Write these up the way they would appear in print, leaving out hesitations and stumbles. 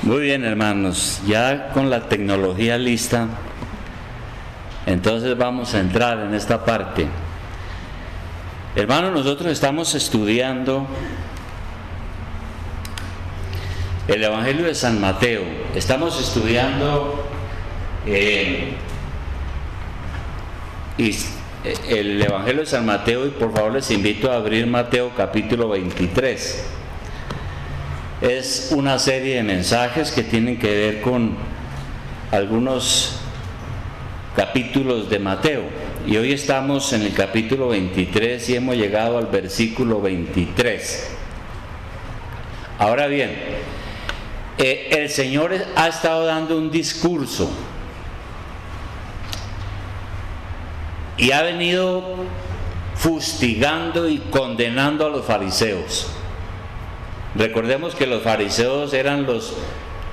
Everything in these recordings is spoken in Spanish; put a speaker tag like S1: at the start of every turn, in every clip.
S1: Muy bien, hermanos, ya con la tecnología lista, entonces vamos a entrar en esta parte. Hermanos, nosotros estamos estudiando el Evangelio de San Mateo. Estamos estudiando el Evangelio de San Mateo, y por favor les invito a abrir Mateo capítulo 23. Es una serie de mensajes que tienen que ver con algunos capítulos de Mateo, y hoy estamos en el capítulo 23 y hemos llegado al versículo 23. Ahora bien, el Señor ha estado dando un discurso y ha venido fustigando y condenando a los fariseos. Recordemos que los fariseos eran los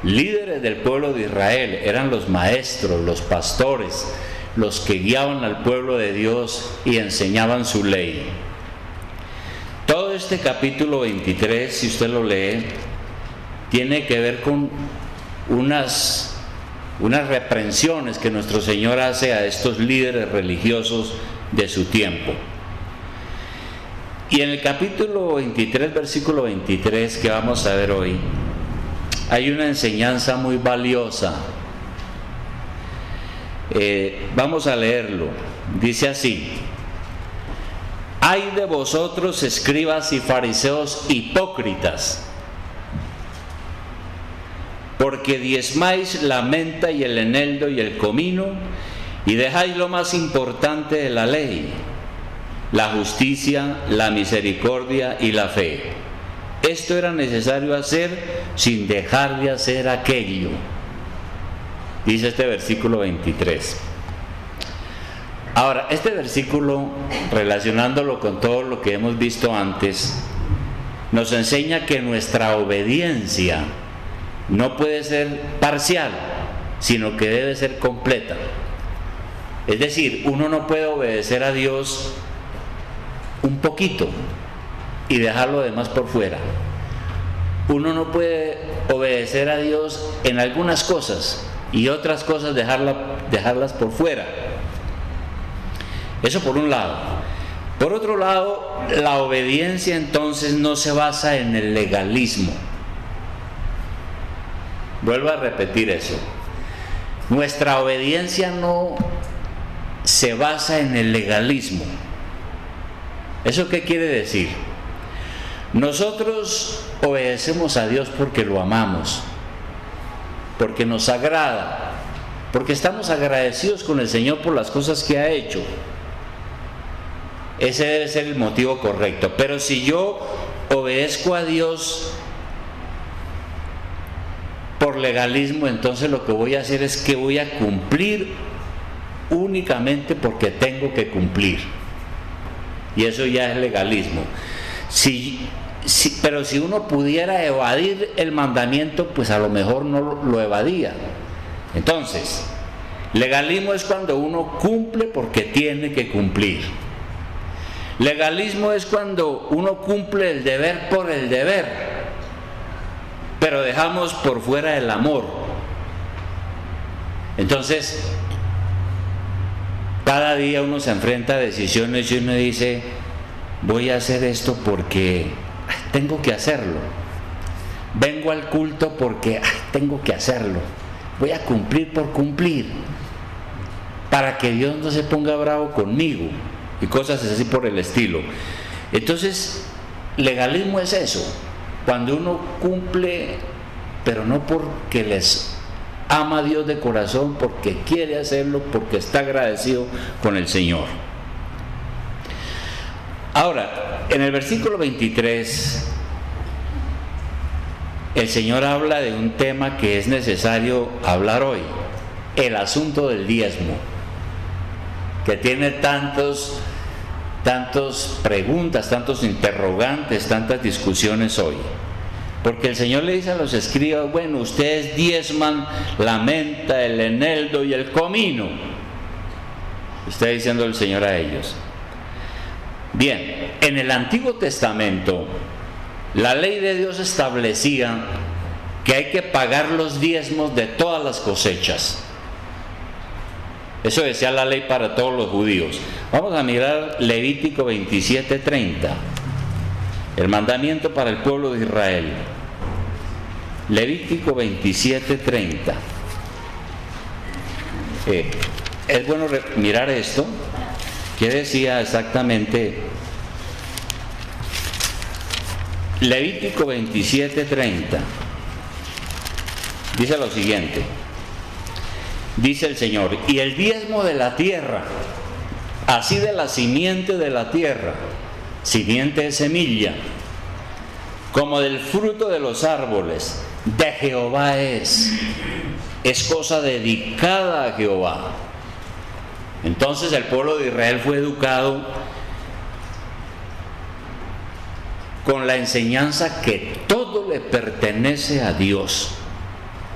S1: líderes del pueblo de Israel, eran los maestros, los pastores, los que guiaban al pueblo de Dios y enseñaban su ley. Todo este capítulo 23, si usted lo lee, tiene que ver con unas reprensiones que nuestro Señor hace a estos líderes religiosos de su tiempo. Y en el capítulo 23, versículo 23 que vamos a ver hoy, hay una enseñanza muy valiosa. Vamos a leerlo. Dice así: «Ay de vosotros, escribas y fariseos hipócritas, porque diezmáis la menta y el eneldo y el comino, y dejáis lo más importante de la ley, la justicia, la misericordia y la fe. Esto era necesario hacer sin dejar de hacer aquello». Dice este versículo 23. Ahora, este versículo, relacionándolo con todo lo que hemos visto antes, nos enseña que nuestra obediencia no puede ser parcial, sino que debe ser completa. Es decir, uno no puede obedecer a Dios un poquito y dejar lo demás por fuera. Uno no puede obedecer a Dios en algunas cosas y otras cosas dejarlas por fuera. Eso por un lado. Por otro lado, la obediencia entonces no se basa en el legalismo. Vuelvo a repetir eso. Nuestra obediencia no se basa en el legalismo. ¿Eso qué quiere decir? Nosotros obedecemos a Dios porque lo amamos, porque nos agrada, porque estamos agradecidos con el Señor por las cosas que ha hecho. Ese debe ser el motivo correcto. Pero si yo obedezco a Dios por legalismo, entonces lo que voy a hacer es que voy a cumplir únicamente porque tengo que cumplir. Y eso ya es legalismo. Pero si uno pudiera evadir el mandamiento, pues a lo mejor no lo evadía. Entonces, legalismo es cuando uno cumple porque tiene que cumplir. Legalismo es cuando uno cumple el deber por el deber, pero dejamos por fuera el amor. Entonces, cada día uno se enfrenta a decisiones y uno dice: voy a hacer esto porque tengo que hacerlo. Vengo al culto porque tengo que hacerlo. Voy a cumplir por cumplir, para que Dios no se ponga bravo conmigo, y cosas así por el estilo. Entonces, legalismo es eso, cuando uno cumple, pero no porque les ama a Dios de corazón, porque quiere hacerlo, porque está agradecido con el Señor. Ahora, en el versículo 23, el Señor habla de un tema que es necesario hablar hoy: el asunto del diezmo, que tiene tantas preguntas, tantos interrogantes, tantas discusiones hoy. Porque el Señor le dice a los escribas: bueno, ustedes diezman la menta, el eneldo y el comino. Está diciendo el Señor a ellos. Bien, en el Antiguo Testamento, la ley de Dios establecía que hay que pagar los diezmos de todas las cosechas. Eso decía la ley para todos los judíos. Vamos a mirar Levítico 27:30, el mandamiento para el pueblo de Israel. Levítico 27:30. Es bueno mirar esto. ¿Qué decía exactamente? Levítico 27:30. Dice lo siguiente. Dice el Señor: y el diezmo de la tierra, así de la simiente de la tierra, simiente de semilla, como del fruto de los árboles, de Jehová es cosa dedicada a Jehová. Entonces el pueblo de Israel fue educado con la enseñanza que todo le pertenece a Dios,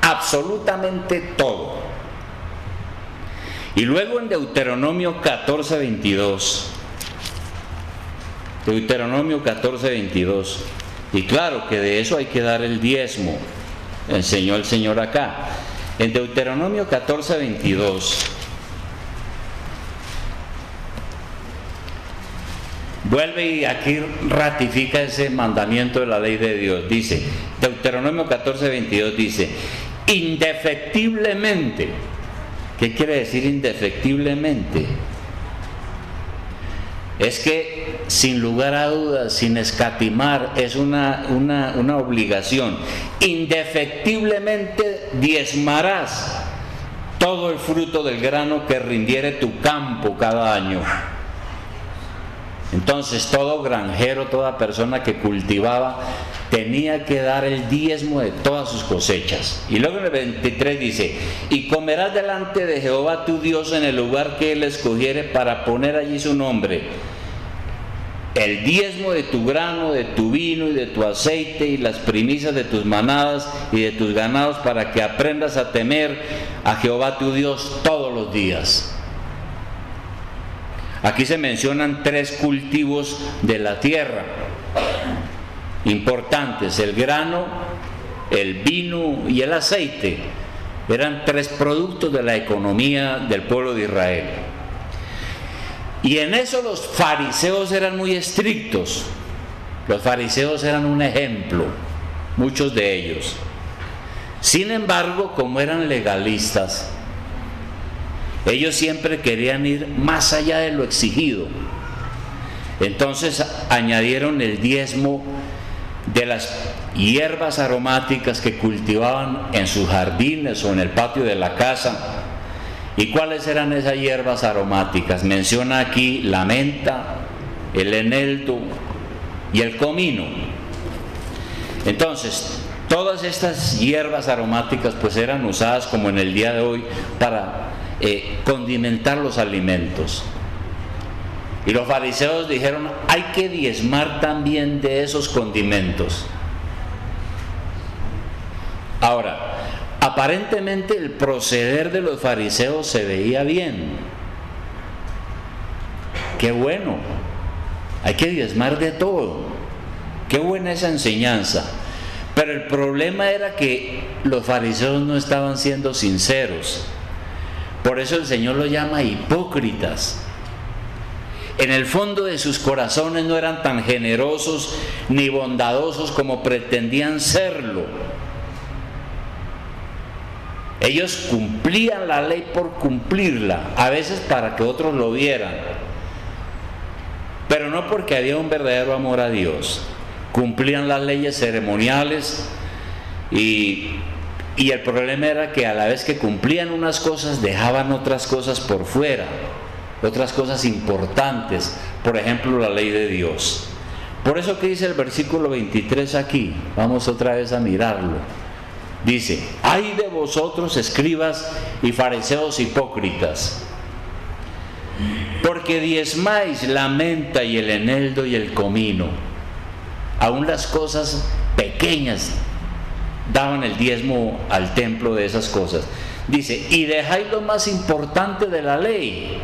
S1: absolutamente todo. Y luego en Deuteronomio 14:22, Deuteronomio 14:22, y claro que de eso hay que dar el diezmo, enseñó el Señor acá. En Deuteronomio 14:22, vuelve y aquí ratifica ese mandamiento de la ley de Dios. Dice, Deuteronomio 14:22 dice: indefectiblemente. ¿Qué quiere decir indefectiblemente? Es que sin lugar a dudas, sin escatimar, es una obligación. Indefectiblemente diezmarás todo el fruto del grano que rindiere tu campo cada año. Entonces todo granjero, toda persona que cultivaba, tenía que dar el diezmo de todas sus cosechas. Y luego en el 23 dice: y comerás delante de Jehová tu Dios en el lugar que él escogiere para poner allí su nombre, el diezmo de tu grano, de tu vino y de tu aceite, y las primicias de tus manadas y de tus ganados, para que aprendas a temer a Jehová tu Dios todos los días. Aquí se mencionan 3 cultivos de la tierra importantes: el grano, el vino y el aceite. Eran 3 productos de la economía del pueblo de Israel. Y en eso los fariseos eran muy estrictos. Los fariseos eran un ejemplo, muchos de ellos. Sin embargo, como eran legalistas, ellos siempre querían ir más allá de lo exigido. Entonces añadieron el diezmo de las hierbas aromáticas que cultivaban en sus jardines o en el patio de la casa. ¿Y cuáles eran esas hierbas aromáticas? Menciona aquí la menta, el eneldo y el comino. Entonces, todas estas hierbas aromáticas pues eran usadas, como en el día de hoy, para condimentar los alimentos. Y los fariseos dijeron: hay que diezmar también de esos condimentos. Ahora, aparentemente el proceder de los fariseos se veía bien. Qué bueno, hay que diezmar de todo. Qué buena esa enseñanza. Pero el problema era que los fariseos no estaban siendo sinceros. Por eso el Señor los llama hipócritas. En el fondo de sus corazones no eran tan generosos ni bondadosos como pretendían serlo. Ellos cumplían la ley por cumplirla, a veces para que otros lo vieran, pero no porque había un verdadero amor a Dios. Cumplían las leyes ceremoniales y el problema era que a la vez que cumplían unas cosas, dejaban otras cosas por fuera, otras cosas importantes, por ejemplo la ley de Dios. Por eso que dice el versículo 23 aquí, vamos otra vez a mirarlo. Dice: ay de vosotros, escribas y fariseos hipócritas, porque diezmáis la menta y el eneldo y el comino. Aún las cosas pequeñas daban el diezmo al templo de esas cosas. Dice: y dejáis lo más importante de la ley.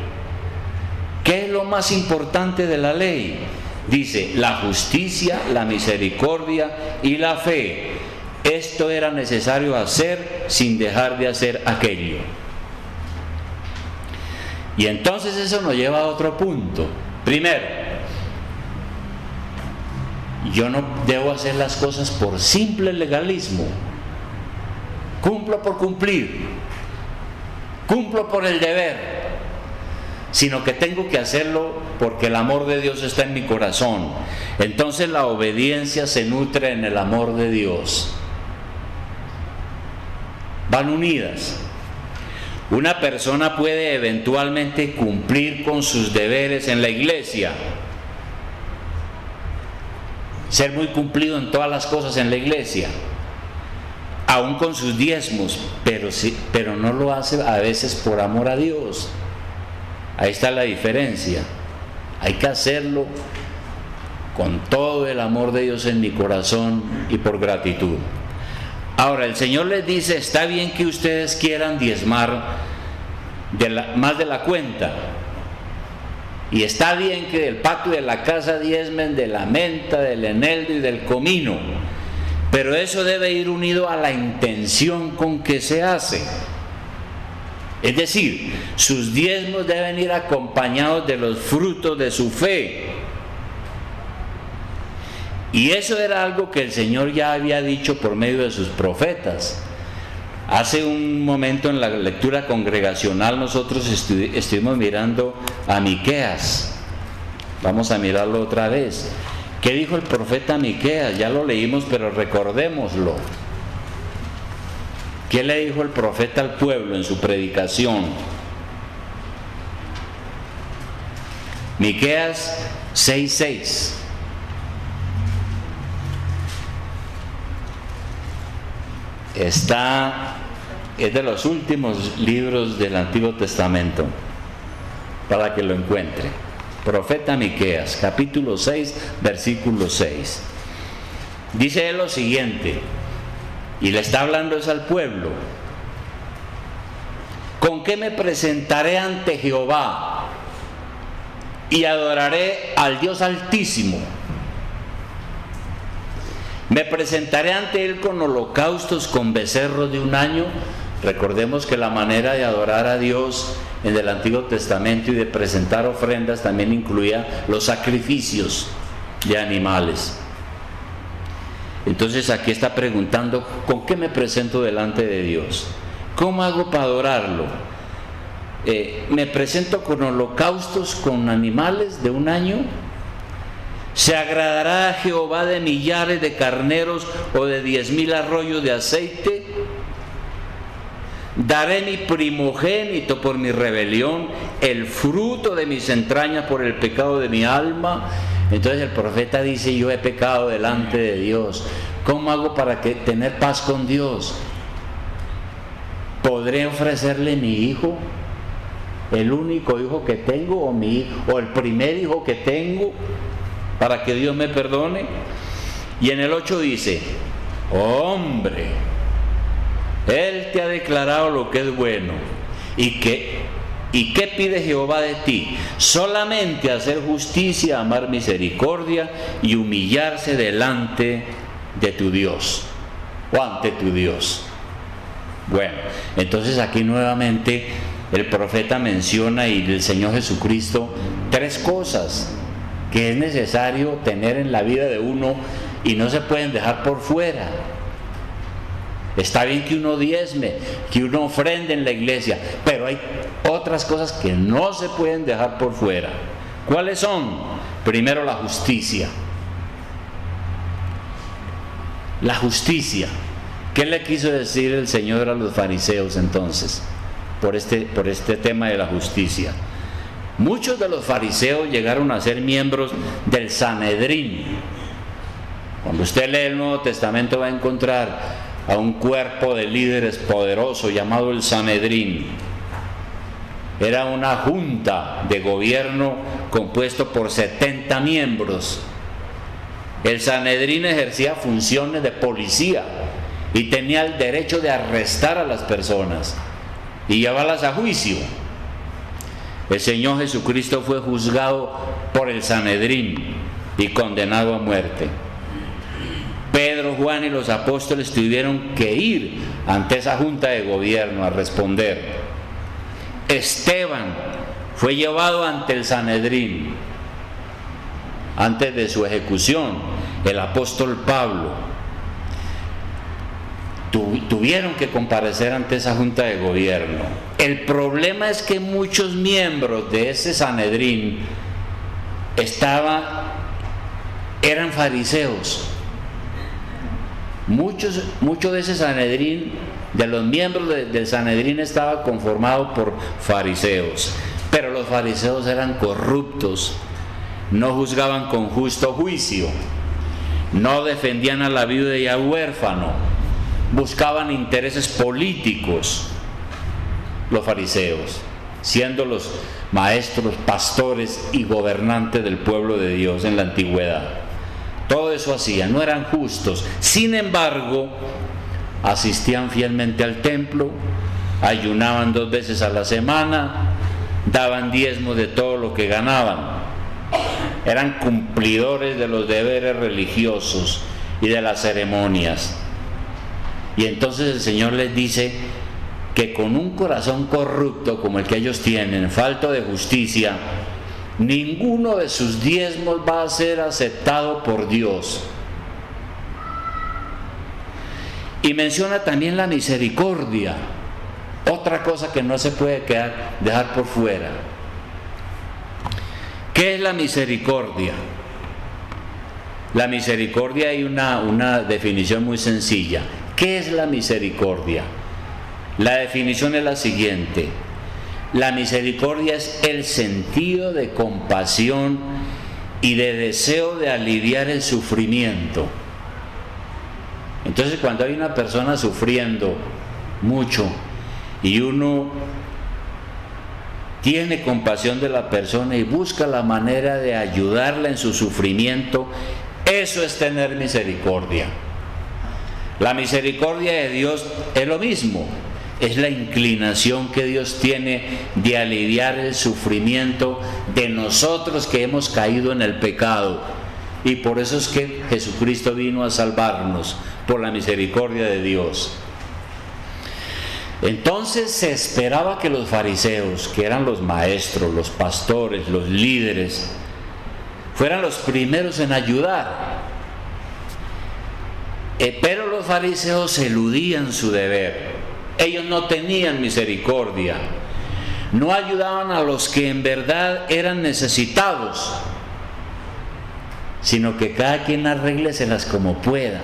S1: ¿Qué es lo más importante de la ley? Dice: la justicia, la misericordia y la fe. esto era necesario hacer sin dejar de hacer aquello. Y entonces eso nos lleva a otro punto. Primero, yo no debo hacer las cosas por simple legalismo. Cumplo por cumplir, cumplo por el deber, sino que tengo que hacerlo porque el amor de Dios está en mi corazón. Entonces la obediencia se nutre en el amor de Dios. Van unidas. Una persona puede eventualmente cumplir con sus deberes en la iglesia, ser muy cumplido en todas las cosas en la iglesia, aún con sus diezmos, pero no lo hace a veces por amor a Dios. Ahí está la diferencia. Hay que hacerlo con todo el amor de Dios en mi corazón y por gratitud. Ahora el Señor les dice: está bien que ustedes quieran diezmar más de la cuenta, y está bien que del patio de la casa diezmen de la menta, del eneldo y del comino, pero eso debe ir unido a la intención con que se hace. Es decir, sus diezmos deben ir acompañados de los frutos de su fe. Y eso era algo que el Señor ya había dicho por medio de sus profetas. Hace un momento en la lectura congregacional nosotros estuvimos mirando a Miqueas. Vamos a mirarlo otra vez. ¿Qué dijo el profeta Miqueas? Ya lo leímos, pero recordémoslo. ¿Qué le dijo el profeta al pueblo en su predicación? Miqueas 6:6. Es de los últimos libros del Antiguo Testamento, para que lo encuentre. Profeta Miqueas, capítulo 6, versículo 6. Dice él lo siguiente, y le está hablando es al pueblo: ¿con qué me presentaré ante Jehová y adoraré al Dios Altísimo? Me presentaré ante Él con holocaustos, con becerros de un año. Recordemos que la manera de adorar a Dios en el Antiguo Testamento y de presentar ofrendas también incluía los sacrificios de animales. Entonces aquí está preguntando: ¿con qué me presento delante de Dios? ¿Cómo hago para adorarlo? ¿Me presento con holocaustos, con animales de un año? ¿Se agradará a Jehová de millares de carneros o de 10,000 arroyos de aceite? Daré mi primogénito por mi rebelión, el fruto de mis entrañas por el pecado de mi alma. Entonces el profeta dice: yo he pecado delante de Dios. ¿Cómo hago para tener paz con Dios? ¿Podré ofrecerle mi hijo, el único hijo que tengo, o el primer hijo que tengo, para que Dios me perdone? Y en el 8 dice: hombre, Él te ha declarado lo que es bueno. ¿Y qué pide Jehová de ti? Solamente hacer justicia, amar misericordia y humillarse delante de tu Dios, o ante tu Dios. Bueno, entonces aquí nuevamente el profeta menciona, y el Señor Jesucristo, 3 cosas que es necesario tener en la vida de uno y no se pueden dejar por fuera. Está bien que uno diezme, que uno ofrende en la iglesia, pero hay otras cosas que no se pueden dejar por fuera. ¿Cuáles son? Primero, la justicia. La justicia. ¿Qué le quiso decir el Señor a los fariseos entonces por este tema de la justicia? Muchos de los fariseos llegaron a ser miembros del Sanedrín. Cuando usted lee el Nuevo Testamento va a encontrar a un cuerpo de líderes poderoso llamado el Sanedrín. Era una junta de gobierno compuesto por 70 miembros. El Sanedrín ejercía funciones de policía y tenía el derecho de arrestar a las personas y llevarlas a juicio. El Señor Jesucristo fue juzgado por el Sanedrín y condenado a muerte. Pedro, Juan y los apóstoles tuvieron que ir ante esa junta de gobierno a responder. Esteban fue llevado ante el Sanedrín antes de su ejecución. El apóstol Pablo tuvieron que comparecer ante esa junta de gobierno. El problema es que muchos miembros de ese Sanedrín eran fariseos. Muchos de ese Sanedrín, de los miembros del Sanedrín, estaba conformado por fariseos, pero los fariseos eran corruptos, no juzgaban con justo juicio, no defendían a la viuda y al huérfano, buscaban intereses políticos. Los fariseos, siendo los maestros, pastores y gobernantes del pueblo de Dios en la antigüedad, todo eso hacían, no eran justos. Sin embargo, asistían fielmente al templo, ayunaban 2 veces a la semana, daban diezmo de todo lo que ganaban, eran cumplidores de los deberes religiosos y de las ceremonias. Y entonces el Señor les dice que con un corazón corrupto como el que ellos tienen, falto de justicia, ninguno de sus diezmos va a ser aceptado por Dios. Y menciona también la misericordia, otra cosa que no se puede dejar por fuera. ¿Qué es la misericordia? La misericordia, hay una definición muy sencilla. ¿Qué es la misericordia? La definición es la siguiente: la misericordia es el sentido de compasión y de deseo de aliviar el sufrimiento. Entonces, cuando hay una persona sufriendo mucho y uno tiene compasión de la persona y busca la manera de ayudarla en su sufrimiento, eso es tener misericordia. La misericordia de Dios es lo mismo, es la inclinación que Dios tiene de aliviar el sufrimiento de nosotros que hemos caído en el pecado. Y por eso es que Jesucristo vino a salvarnos, por la misericordia de Dios. Entonces se esperaba que los fariseos, que eran los maestros, los pastores, los líderes, fueran los primeros en ayudar. Pero los fariseos eludían su deber. Ellos no tenían misericordia, no ayudaban a los que en verdad eran necesitados, sino que cada quien arrégleselas como pueda.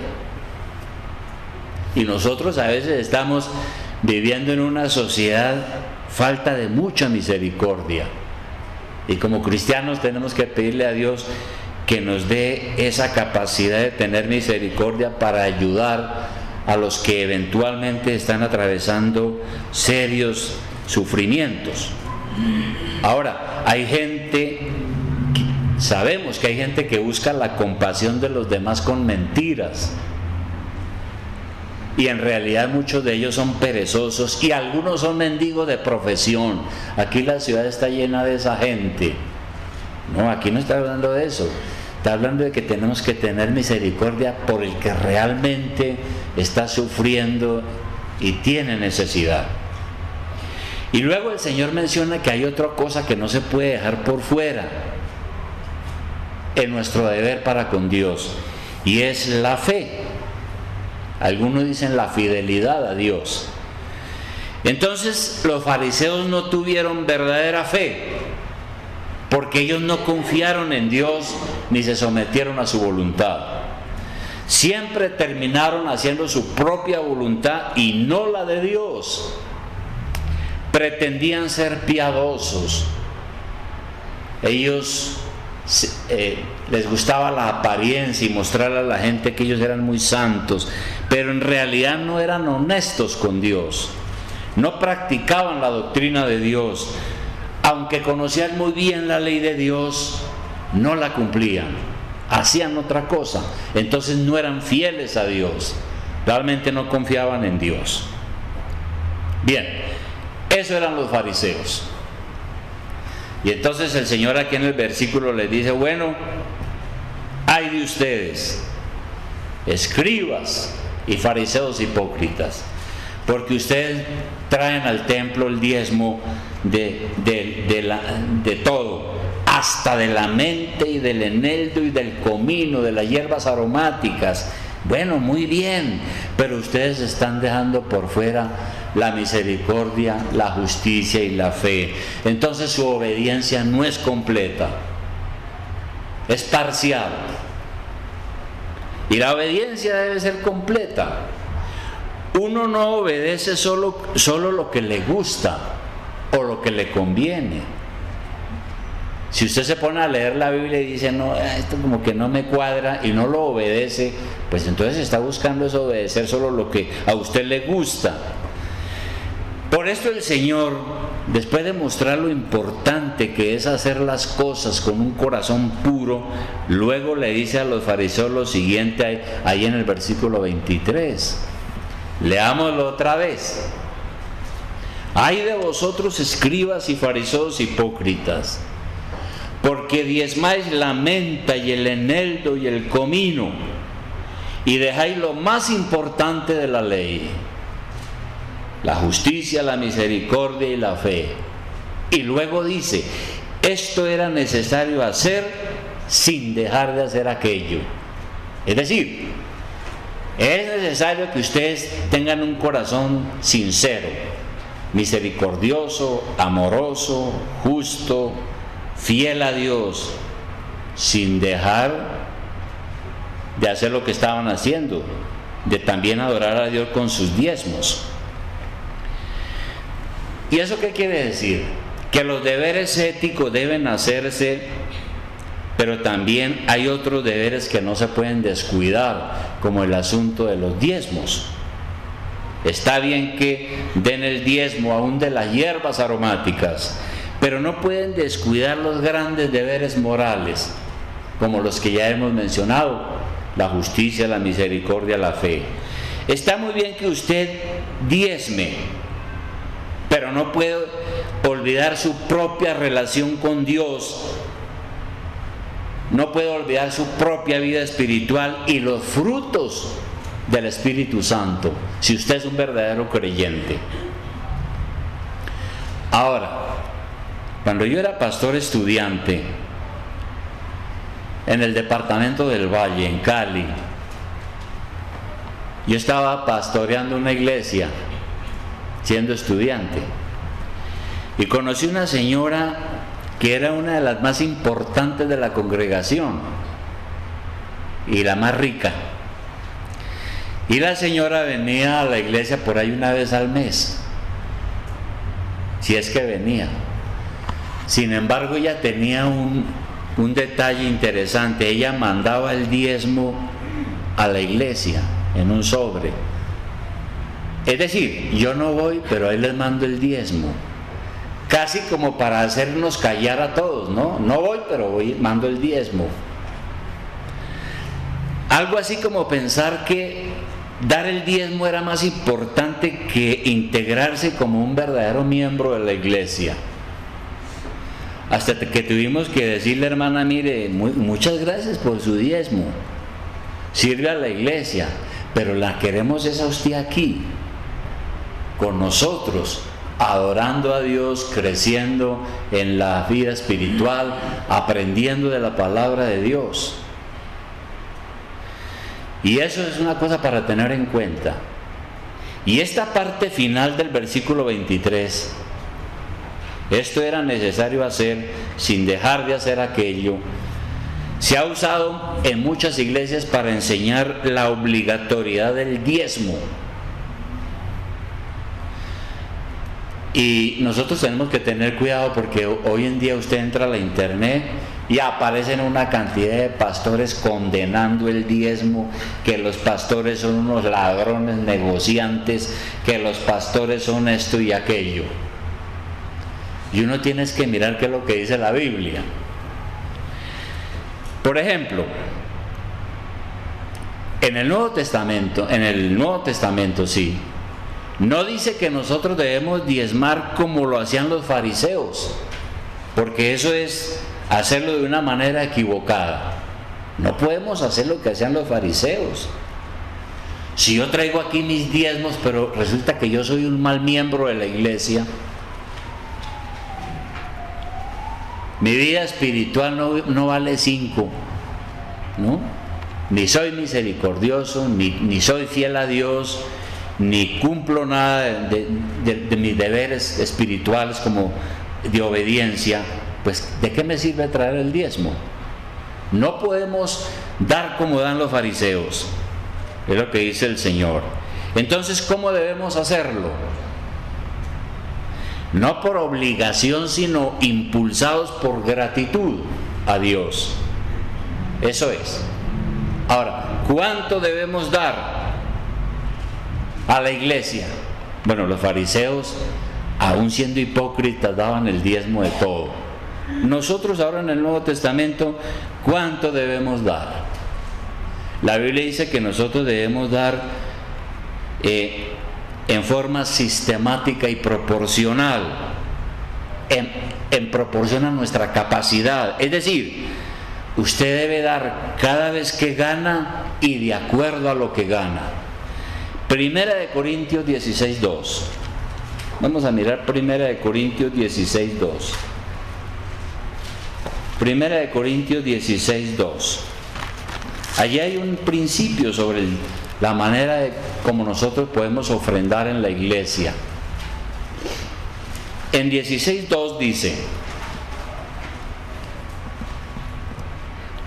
S1: Y nosotros a veces estamos viviendo en una sociedad falta de mucha misericordia, y como cristianos tenemos que pedirle a Dios que nos dé esa capacidad de tener misericordia para ayudar a los que eventualmente están atravesando serios sufrimientos. Ahora, hay gente, sabemos que hay gente que busca la compasión de los demás con mentiras, y en realidad muchos de ellos son perezosos y algunos son mendigos de profesión. Aquí la ciudad está llena de esa gente. No, aquí no está hablando de eso. Está hablando de que tenemos que tener misericordia por el que realmente está sufriendo y tiene necesidad. Y luego el Señor menciona que hay otra cosa que no se puede dejar por fuera en nuestro deber para con Dios, y es la fe. Algunos dicen la fidelidad a Dios. Entonces los fariseos no tuvieron verdadera fe, porque ellos no confiaron en Dios ni se sometieron a su voluntad. Siempre terminaron haciendo su propia voluntad y no la de Dios. Pretendían ser piadosos. Ellos les gustaba la apariencia y mostrar a la gente que ellos eran muy santos, pero en realidad no eran honestos con Dios. No practicaban la doctrina de Dios. Aunque conocían muy bien la ley de Dios, no la cumplían, hacían otra cosa. Entonces no eran fieles a Dios, realmente no confiaban en Dios. Bien, eso eran los fariseos. Y entonces el Señor aquí en el versículo les dice: bueno, ay de ustedes, escribas y fariseos hipócritas, porque ustedes traen al templo el diezmo de todo, hasta de la mente y del eneldo y del comino, de las hierbas aromáticas. Bueno, muy bien, pero ustedes están dejando por fuera la misericordia, la justicia y la fe. Entonces su obediencia no es completa, es parcial. Y la obediencia debe ser completa. Uno no obedece solo lo que le gusta o lo que le conviene. Si usted se pone a leer la Biblia y dice, no, esto como que no me cuadra, y no lo obedece, pues entonces está buscando es obedecer solo lo que a usted le gusta. Por esto el Señor, después de mostrar lo importante que es hacer las cosas con un corazón puro, luego le dice a los fariseos lo siguiente ahí en el versículo 23. Leámoslo otra vez. Ay de vosotros, escribas y fariseos hipócritas, porque diezmáis la menta y el eneldo y el comino, y dejáis lo más importante de la ley, la justicia, la misericordia y la fe. Y luego dice, esto era necesario hacer sin dejar de hacer aquello. Es decir, es necesario que ustedes tengan un corazón sincero, misericordioso, amoroso, justo, fiel a Dios, sin dejar de hacer lo que estaban haciendo, de también adorar a Dios con sus diezmos. ¿Y eso qué quiere decir? Que los deberes éticos deben hacerse, pero también hay otros deberes que no se pueden descuidar, como el asunto de los diezmos. Está bien que den el diezmo aún de las hierbas aromáticas, pero no pueden descuidar los grandes deberes morales, como los que ya hemos mencionado, la justicia, la misericordia, la fe. Está muy bien que usted diezme, pero no puede olvidar su propia relación con Dios, no puede olvidar su propia vida espiritual y los frutos del Espíritu Santo, si usted es un verdadero creyente. Ahora, cuando yo era pastor estudiante en el departamento del Valle, en Cali, yo estaba pastoreando una iglesia siendo estudiante, y conocí una señora que era una de las más importantes de la congregación y la más rica. Y la señora venía a la iglesia por ahí una vez al mes, si es que venía. Sin embargo, ella tenía un detalle interesante. Ella mandaba el diezmo a la iglesia en un sobre. Es decir, yo no voy, pero ahí les mando el diezmo. Casi como para hacernos callar a todos, ¿no? No voy, pero voy, mando el diezmo. Algo así como pensar que dar el diezmo era más importante que integrarse como un verdadero miembro de la iglesia. Hasta que tuvimos que decirle, hermana, mire, muchas gracias por su diezmo, sirve a la iglesia, pero la queremos es a usted aquí, con nosotros, adorando a Dios, creciendo en la vida espiritual, aprendiendo de la palabra de Dios. Y eso es una cosa para tener en cuenta. Y esta parte final del versículo 23, esto era necesario hacer sin dejar de hacer aquello, se ha usado en muchas iglesias para enseñar la obligatoriedad del diezmo. Y nosotros tenemos que tener cuidado, porque hoy en día usted entra a la internet y aparecen una cantidad de pastores condenando el diezmo, que los pastores son unos ladrones negociantes, que los pastores son esto y aquello. Y uno tiene que mirar qué es lo que dice la Biblia. Por ejemplo, en el Nuevo Testamento sí, no dice que nosotros debemos diezmar como lo hacían los fariseos, porque eso es hacerlo de una manera equivocada. No podemos hacer lo que hacían los fariseos. Si yo traigo aquí mis diezmos, pero resulta que yo soy un mal miembro de la iglesia, mi vida espiritual no vale 5, ¿no? Ni soy misericordioso, ni soy fiel a Dios, ni cumplo nada de mis deberes espirituales como de obediencia. Pues, ¿de qué me sirve traer el diezmo? No podemos dar como dan los fariseos, es lo que dice el Señor. Entonces, ¿cómo debemos hacerlo? No por obligación, sino impulsados por gratitud a Dios. Eso es. Ahora, ¿cuánto debemos dar a la iglesia? Bueno, los fariseos, aún siendo hipócritas, daban el diezmo de todo. Nosotros ahora en el Nuevo Testamento, ¿cuánto debemos dar? La Biblia dice que nosotros debemos dar en forma sistemática y proporcional, en proporción a nuestra capacidad. Es decir, usted debe dar cada vez que gana y de acuerdo a lo que gana. Primera de Corintios 16:2. Vamos a mirar Primera de Corintios 16:2. Primera de Corintios 16:2. Allí hay un principio sobre la manera de cómo nosotros podemos ofrendar en la iglesia. En 16:2 dice: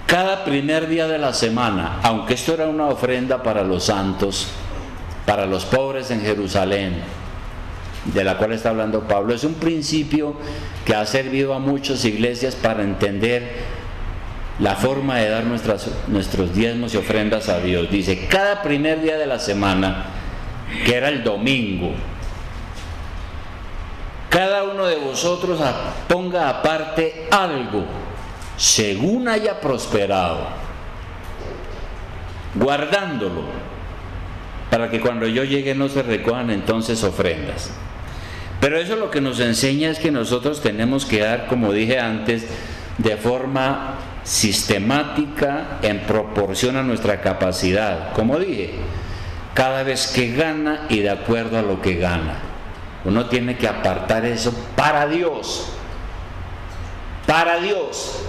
S1: cada primer día de la semana, aunque esto era una ofrenda para los santos, para los pobres en Jerusalén, de la cual está hablando Pablo, es un principio que ha servido a muchas iglesias para entender la forma de dar nuestros diezmos y ofrendas a Dios. Dice, cada primer día de la semana, que era el domingo, cada uno de vosotros ponga aparte algo, según haya prosperado, guardándolo, para que cuando yo llegue no se recojan entonces ofrendas. Pero eso lo que nos enseña es que nosotros tenemos que dar, como dije antes, de forma sistemática, en proporción a nuestra capacidad. Como dije, cada vez que gana y de acuerdo a lo que gana. Uno tiene que apartar eso para Dios. Para Dios.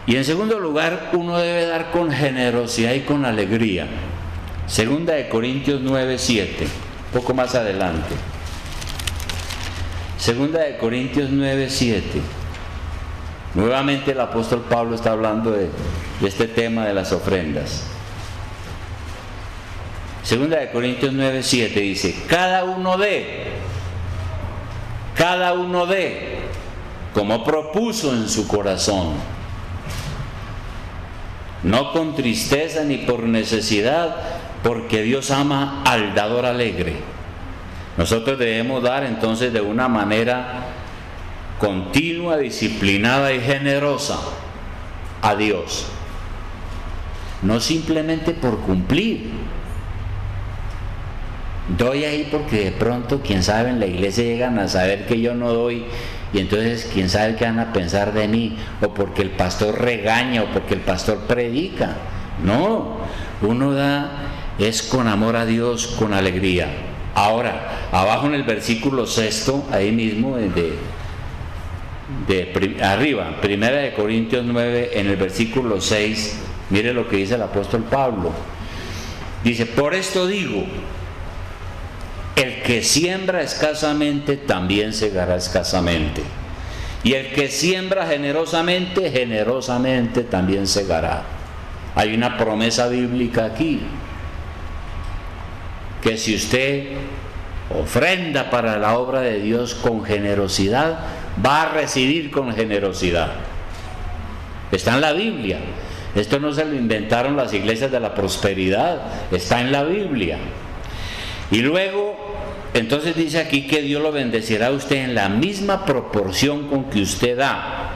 S1: Y en segundo lugar, uno debe dar con generosidad y con alegría. Segunda de Corintios 9:7, poco más adelante. Segunda de Corintios 9:7. Nuevamente el apóstol Pablo está hablando de este tema de las ofrendas. Segunda de Corintios 9:7 dice: cada uno dé, como propuso en su corazón, no con tristeza ni por necesidad, porque Dios ama al dador alegre. Nosotros debemos dar entonces de una manera continua, disciplinada y generosa a Dios, no simplemente por cumplir. Doy ahí porque de pronto, quién sabe, en la iglesia llegan a saber que yo no doy, y entonces quién sabe qué van a pensar de mí, o porque el pastor regaña, o porque el pastor predica. No, uno da es con amor a Dios, con alegría. Ahora, abajo en el versículo 6, ahí mismo, arriba, Primera de Corintios 9, en el versículo 6, mire lo que dice el apóstol Pablo. Dice: por esto digo, el que siembra escasamente también segará escasamente, y el que siembra generosamente, generosamente también segará. Hay una promesa bíblica aquí, que si usted ofrenda para la obra de Dios con generosidad, va a recibir con generosidad. Está en la Biblia. Esto no se lo inventaron las iglesias de la prosperidad, está en la Biblia. Y luego, entonces dice aquí que Dios lo bendecirá a usted en la misma proporción con que usted da.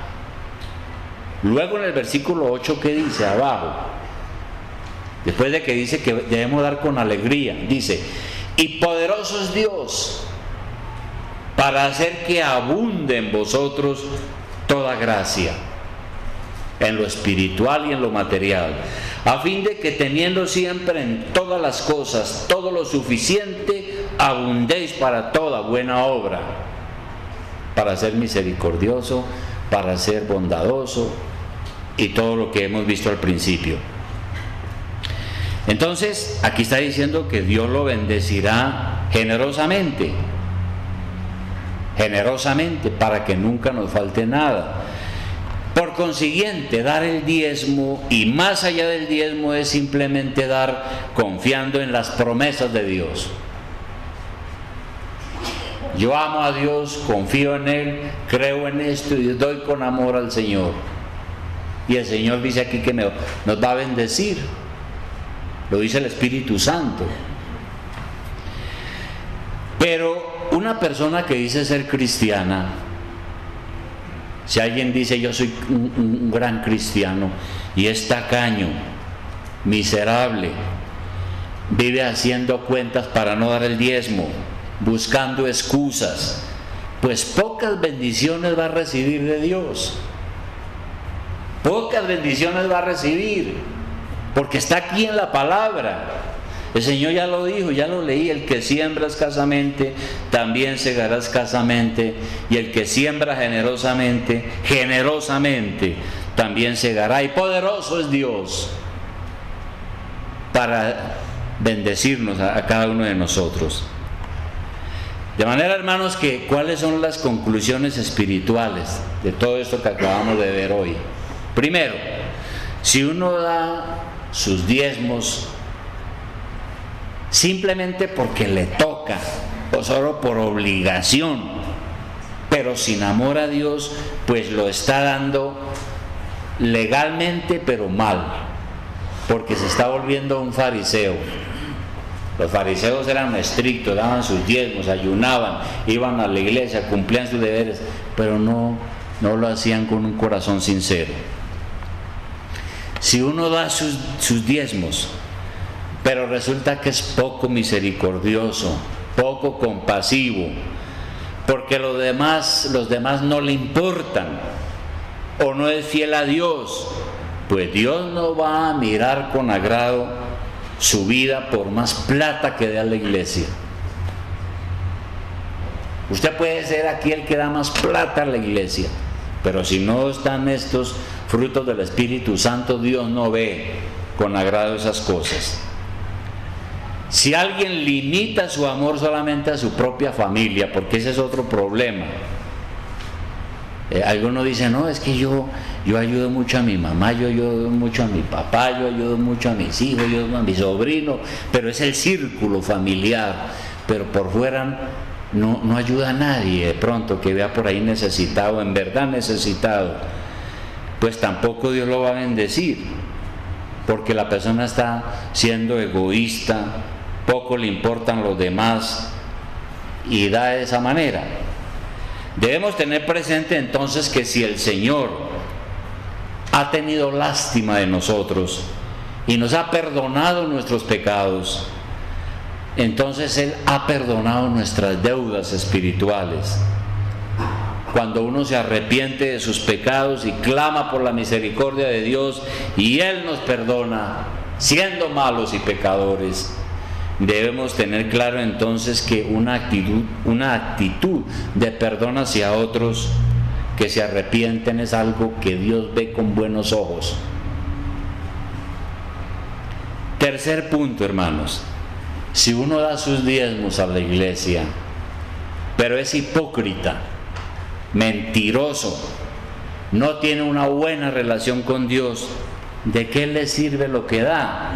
S1: Luego en el versículo 8, ¿qué dice abajo? Después de que dice que debemos dar con alegría, dice: y poderoso es Dios para hacer que abunde en vosotros toda gracia, en lo espiritual y en lo material, a fin de que teniendo siempre en todas las cosas todo lo suficiente, abundéis para toda buena obra, para ser misericordioso, para ser bondadoso y todo lo que hemos visto al principio. Entonces, aquí está diciendo que Dios lo bendecirá generosamente, para que nunca nos falte nada. Por consiguiente, dar el diezmo, y más allá del diezmo, es simplemente dar confiando en las promesas de Dios. Yo amo a Dios, confío en Él, creo en esto y doy con amor al Señor. Y el Señor dice aquí que nos va a bendecir. Lo dice el Espíritu Santo. Pero una persona que dice ser cristiana, si alguien dice yo soy un gran cristiano y es tacaño, miserable, vive haciendo cuentas para no dar el diezmo, buscando excusas, pues pocas bendiciones va a recibir de Dios. Pocas bendiciones va a recibir, porque está aquí en la palabra. El Señor ya lo dijo, ya lo leí: el que siembra escasamente, también segará escasamente, y el que siembra generosamente, también segará. Y poderoso es Dios para bendecirnos a cada uno de nosotros. De manera, hermanos, que ¿cuáles son las conclusiones espirituales de todo esto que acabamos de ver hoy? Primero, si uno da sus diezmos simplemente porque le toca o solo por obligación, pero sin amor a Dios, pues lo está dando legalmente pero mal, porque se está volviendo un fariseo. Los fariseos eran estrictos, daban sus diezmos, ayunaban, iban a la iglesia, cumplían sus deberes, pero no lo hacían con un corazón sincero. Si uno da sus diezmos, pero resulta que es poco misericordioso, poco compasivo, porque los demás no le importan, o no es fiel a Dios, pues Dios no va a mirar con agrado su vida por más plata que dé a la iglesia. Usted puede ser aquí el que da más plata a la iglesia, pero si no están estos frutos del Espíritu Santo, Dios no ve con agrado esas cosas. Si alguien limita su amor solamente a su propia familia, porque ese es otro problema. Algunos dicen, no, es que yo ayudo mucho a mi mamá, yo ayudo mucho a mi papá, yo ayudo mucho a mis hijos, yo ayudo a mi sobrino, pero es el círculo familiar, pero por fuera no ayuda a nadie de pronto que vea por ahí necesitado, en verdad necesitado. Pues tampoco Dios lo va a bendecir, porque la persona está siendo egoísta, poco le importan los demás y da de esa manera. Debemos tener presente entonces que si el Señor ha tenido lástima de nosotros y nos ha perdonado nuestros pecados, entonces Él ha perdonado nuestras deudas espirituales. Cuando uno se arrepiente de sus pecados y clama por la misericordia de Dios, y Él nos perdona, siendo malos y pecadores, debemos tener claro entonces que una actitud de perdón hacia otros que se arrepienten es algo que Dios ve con buenos ojos. Tercer punto, hermanos: si uno da sus diezmos a la iglesia, pero es hipócrita, mentiroso, no tiene una buena relación con Dios, ¿de qué le sirve lo que da?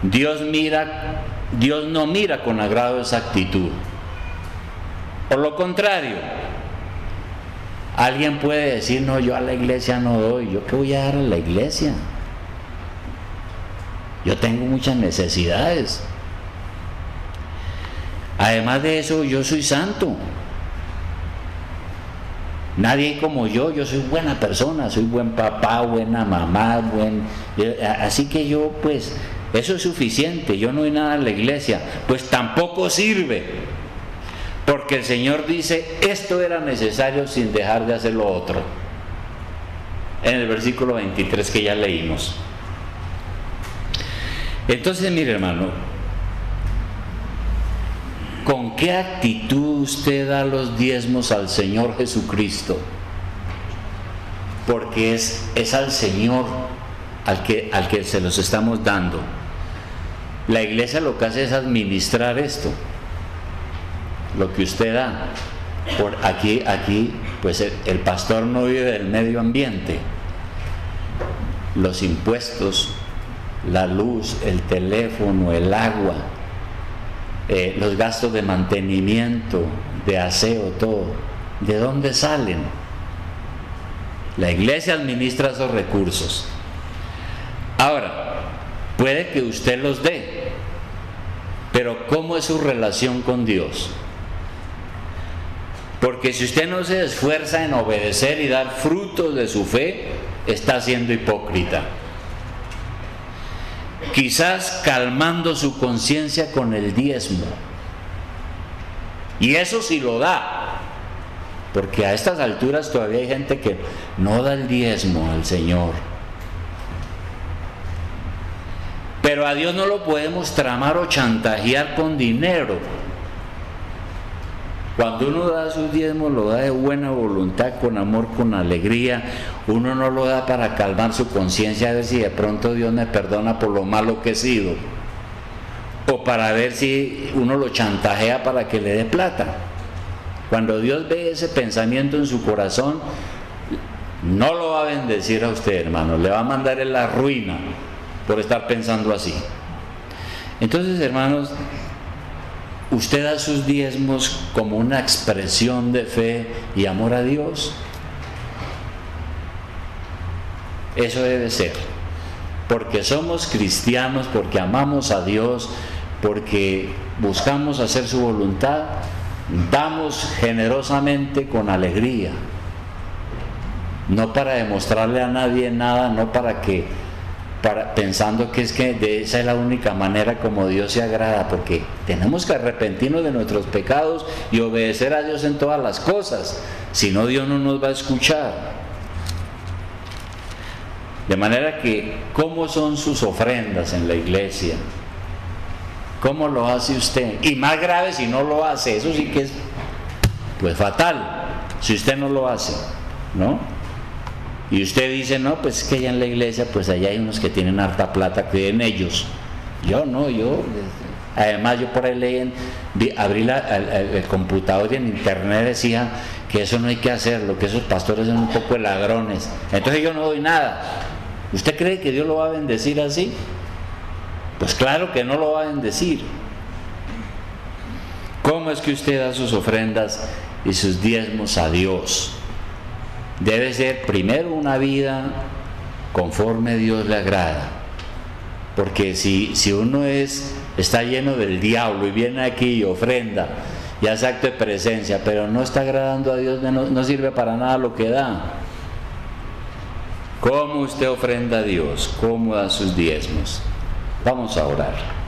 S1: Dios no mira con agrado esa actitud. Por lo contrario, alguien puede decir, no, yo a la iglesia no doy. ¿Yo qué voy a dar a la iglesia? Yo tengo muchas necesidades. Además de eso, yo soy santo. Nadie como yo soy buena persona, soy buen papá, buena mamá, así que yo pues, eso es suficiente, yo no doy nada a la iglesia. Pues tampoco sirve, porque el Señor dice, esto era necesario sin dejar de hacer lo otro, en el versículo 23 que ya leímos. Entonces, mire, hermano, ¿con qué actitud usted da los diezmos al Señor Jesucristo? Porque es al Señor al que se los estamos dando. La iglesia lo que hace es administrar esto, lo que usted da. Por aquí pues el pastor no vive del medio ambiente. Los impuestos, la luz, el teléfono, el agua, los gastos de mantenimiento, de aseo, todo, ¿de dónde salen? La iglesia administra esos recursos. Ahora, puede que usted los dé, pero ¿cómo es su relación con Dios? Porque si usted no se esfuerza en obedecer y dar frutos de su fe, está siendo hipócrita. Quizás calmando su conciencia con el diezmo. Y eso sí lo da. Porque a estas alturas todavía hay gente que no da el diezmo al Señor. Pero a Dios no lo podemos tramar o chantajear con dinero. Cuando uno da sus diezmos, lo da de buena voluntad, con amor, con alegría. Uno no lo da para calmar su conciencia, a ver si de pronto Dios me perdona por lo malo que he sido, o para ver si uno lo chantajea para que le dé plata. Cuando Dios ve ese pensamiento en su corazón, no lo va a bendecir a usted, hermano, le va a mandar en la ruina por estar pensando así. Entonces, hermanos, ¿usted da sus diezmos como una expresión de fe y amor a Dios? Eso debe ser, porque somos cristianos, porque amamos a Dios, porque buscamos hacer su voluntad, damos generosamente con alegría, no para demostrarle a nadie nada, no pensando que esa es la única manera como Dios se agrada, porque tenemos que arrepentirnos de nuestros pecados y obedecer a Dios en todas las cosas, si no Dios no nos va a escuchar. De manera que, ¿cómo son sus ofrendas en la iglesia? ¿Cómo lo hace usted? Y más grave si no lo hace, eso sí que es pues fatal, si usted no lo hace, ¿no? Y usted dice, no, pues es que allá en la iglesia, pues allá hay unos que tienen harta plata, que den ellos. Yo no, además yo por ahí leí, abrí el computador y en internet decía que eso no hay que hacerlo, que esos pastores son un poco de ladrones. Entonces yo no doy nada. ¿Usted cree que Dios lo va a bendecir así? Pues claro que no lo va a bendecir. ¿Cómo es que usted da sus ofrendas y sus diezmos a Dios? Debe ser primero una vida conforme a Dios le agrada, porque si uno está lleno del diablo y viene aquí y ofrenda y hace acto de presencia, pero no está agradando a Dios, no sirve para nada lo que da. ¿Cómo usted ofrenda a Dios? ¿Cómo da sus diezmos? Vamos a orar.